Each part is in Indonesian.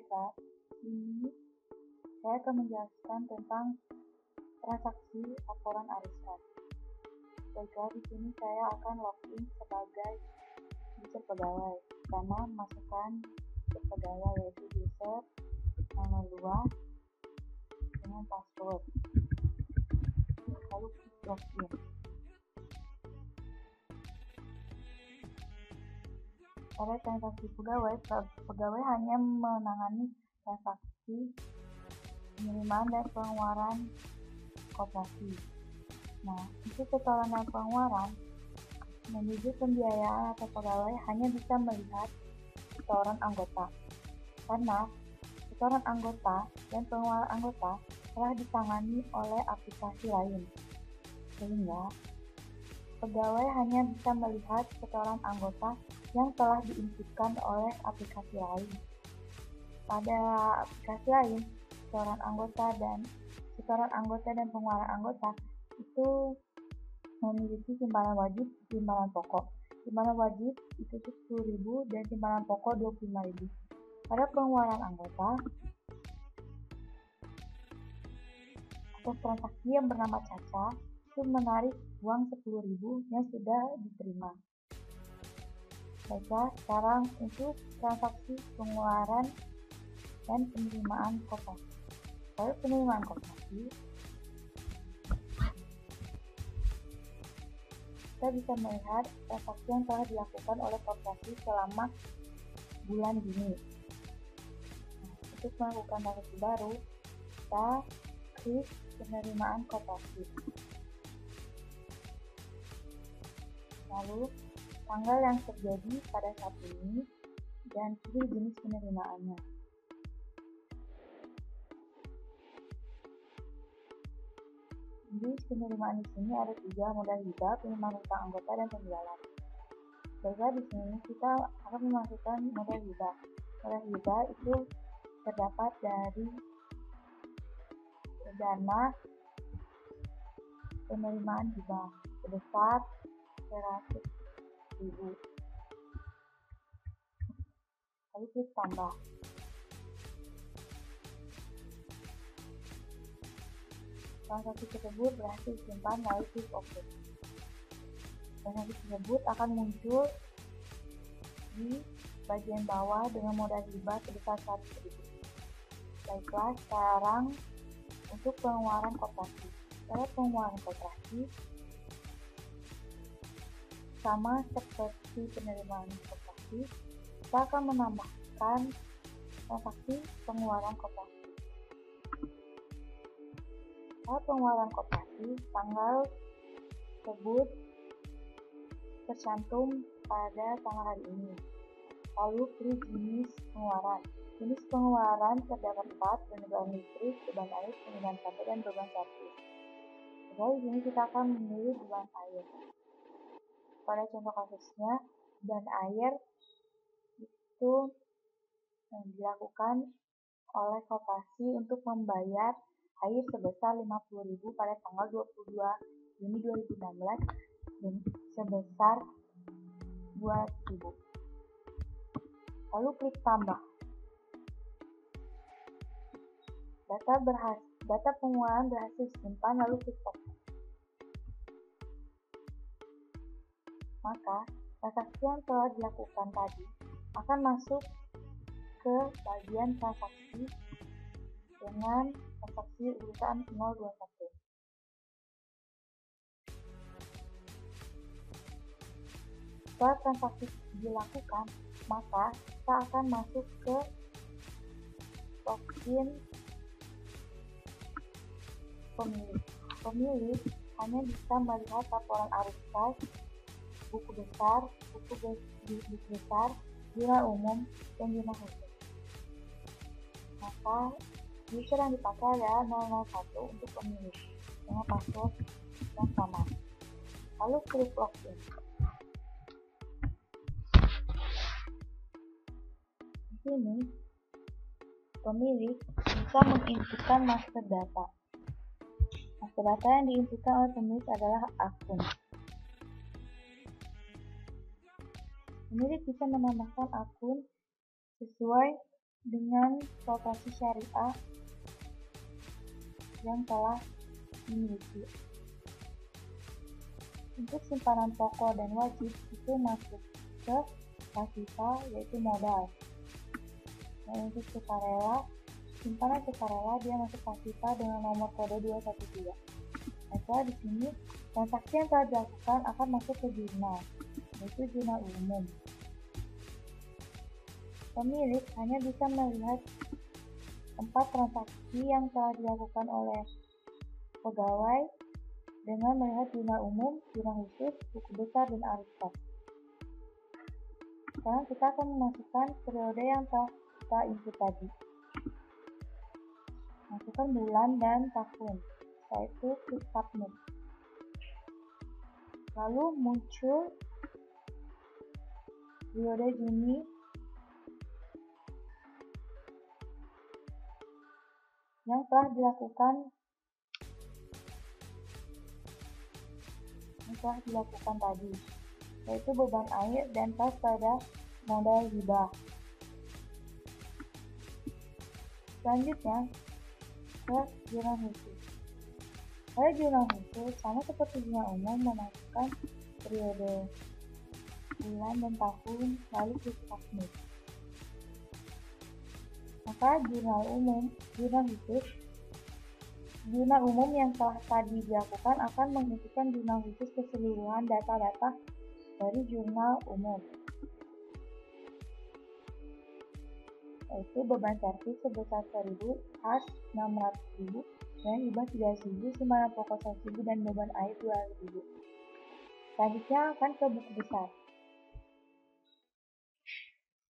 saat ini saya akan menjelaskan tentang transaksi laporan arus kas. Baiklah, di sini saya akan login sebagai user pegawai. Pertama, masukkan user pegawai yaitu user 02 dengan password. Lalu klik login. Pada transaksi pegawai hanya menangani transaksi penerimaan dan pengeluaran koperasi. Nah, untuk setoran dan pengeluaran, menuju pembiayaan atau pegawai hanya bisa melihat setoran anggota, karena setoran anggota dan pengeluaran anggota telah ditangani oleh aplikasi lain, sehingga pegawai hanya bisa melihat setoran anggota yang telah diinputkan oleh aplikasi lain. Pada aplikasi lain, setoran anggota dan pengeluaran anggota itu memiliki simpanan wajib, simpanan pokok. Simpanan wajib itu 10.000 dan simpanan pokok 25.000. Pada pengeluaran anggota, atas transaksi yang bernama Caca itu menarik uang 10.000 yang sudah diterima. Baiklah, sekarang untuk transaksi pengeluaran dan penerimaan koperasi. Lalu penerimaan koperasi, kita bisa melihat transaksi yang telah dilakukan oleh koperasi selama bulan Juni. Nah, untuk melakukan transaksi baru, kita klik penerimaan koperasi. Lalu tanggal yang terjadi pada saat ini dan pilih jenis penerimaannya. Jenis penerimaan di sini ada 3, modal hibah, penerimaan hutang anggota, dan penjualan. Baiklah, di sini kita akan memasukkan modal hibah. Modal hibah itu terdapat dari dana penerimaan hibah sebesar 100.000. Lalu klik tambah. Transaksi tersebut berhasil disimpan, lalu klik OK. Transaksi tersebut akan muncul di bagian bawah dengan modal hibah sebesar 100.000. Baiklah, sekarang untuk pengeluaran koperasi. Pada pengeluaran koperasi, sama seperti penerimaan koperasi, kita akan menambahkan transaksi pengeluaran koperasi. Pada pengeluaran koperasi, tanggal tersebut tercantum pada tanggal hari ini. Lalu pilih jenis pengeluaran. Jenis pengeluaran terdapat 4, beban listrik, beban air, penggunaan sampah, dan beban servis. Jadi di sini kita akan memilih beban air. Pada contoh kasusnya, beban air itu dilakukan oleh koperasi untuk membayar air sebesar 50.000 pada tanggal 22 Juni 2016 dan sebesar 2.000. Lalu klik tambah. Data pengeluaran berhasil disimpan, lalu klik OK. Maka transaksi yang telah dilakukan tadi akan masuk ke bagian transaksi dengan transaksi urutan 021. Setelah transaksi dilakukan, maka kita akan masuk ke login pemilik. Pemilik hanya bisa melihat laporan arus kas, buku besar, buku besar, jurnal umum, dan jurnal khusus. Maka user yang dipakai adalah 001 untuk pemilik dengan password yang sama. Lalu klik login. Di sini pemilik bisa menginputkan master data. Master data yang diinputkan oleh pemilik adalah akun. Pemilik bisa menambahkan akun sesuai dengan profesi syariah yang telah dimiliki. Untuk simpanan pokok dan wajib itu masuk ke pasifal, yaitu modal. Dan untuk sukarela, simpanan sukarela dia masuk pasifal dengan nomor kode 213. Nah, di sini transaksi yang telah dilakukan akan masuk ke jurnal, yaitu jurnal umum. Pemilik hanya bisa melihat 4 transaksi yang telah dilakukan oleh pegawai dengan melihat jurnal umum, jurnal khusus, buku besar, dan arus kas. Sekarang kita akan memasukkan periode yang telah kita input tadi. Masukkan bulan dan tahun, yaitu klik submit. Lalu muncul periode Juni yang telah dilakukan tadi, yaitu beban air dan pas pada modal hibah. Selanjutnya ke jurnal khusus. Pada jurnal khusus, sama seperti jurnal umum, memasukkan periode, bulan, dan tahun, lalu klik submit. Maka jurnal umum yang telah tadi dilakukan akan mengisikan jurnal khusus keseluruhan data-data dari jurnal umum, yaitu beban servis sebesar 1.000, kas 600.000, dan hibah 3.000, simpanan pokok 1.000, dan beban air 2.000. Selanjutnya akan ke buku besar.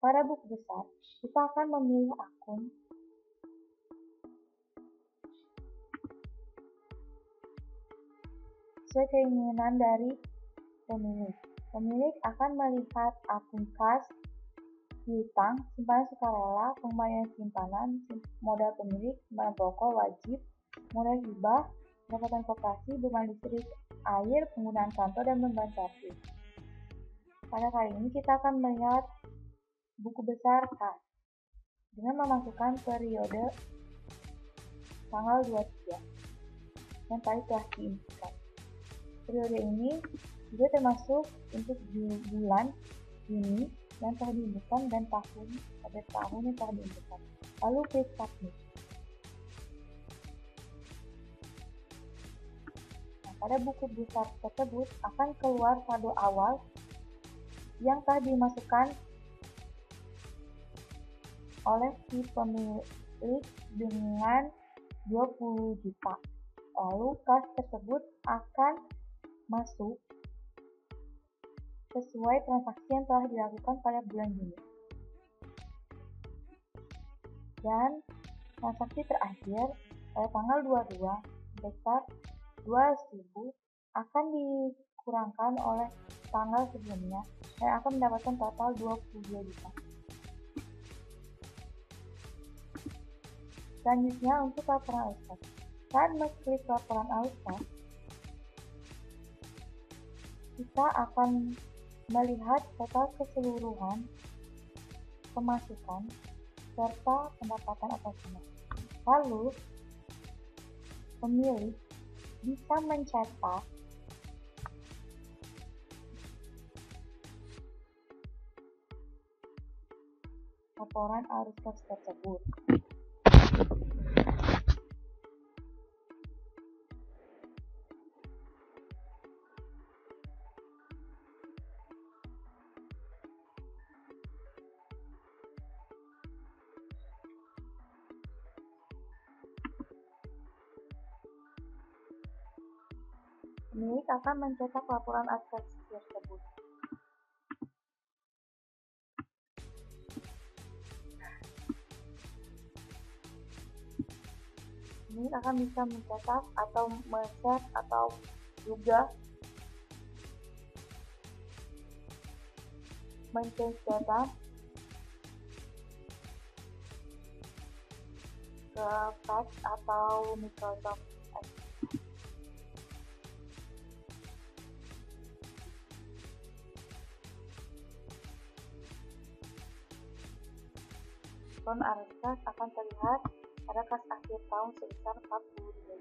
Pada buku besar, kita akan memilih akun sesuai keinginan dari pemilik. Pemilik akan melihat akun kas, piutang, simpanan sukarela, pembayaran simpanan, modal pemilik, simpanan pokok, wajib, modal hibah, pendapatan koperasi, beban listrik, air, penggunaan kantor, dan beban servis. Pada kali ini kita akan melihat buku besar kas dengan memasukkan periode tanggal 23 yang tadi telah diinputkan. Periode ini juga termasuk untuk bulan Juni yang telah diinputkan dan tahun yang telah diinputkan. Lalu klik submit. Nah, pada buku besar tersebut akan keluar saldo awal yang telah dimasukkan oleh si pemilik dengan 20 juta. Lalu kas tersebut akan masuk sesuai transaksi yang telah dilakukan pada bulan Juni. Dan transaksi terakhir pada tanggal 22 sebesar 2.000 akan dikurangkan oleh tanggal sebelumnya dan akan mendapatkan total 22 juta. Selanjutnya untuk laporan arus kas. Saat mengklik laporan arus kas, kita akan melihat total keseluruhan pemasukan serta pendapatan operasional. Lalu, pemilik bisa mencetak laporan arus kas tersebut. Pemilik akan mencetak laporan arus kas tersebut. Pemilik akan bisa mencetak atau men-set atau juga men-change data ke fax atau Microsoft Excel. diskon arus kas akan terlihat pada kas akhir tahun sebesar 42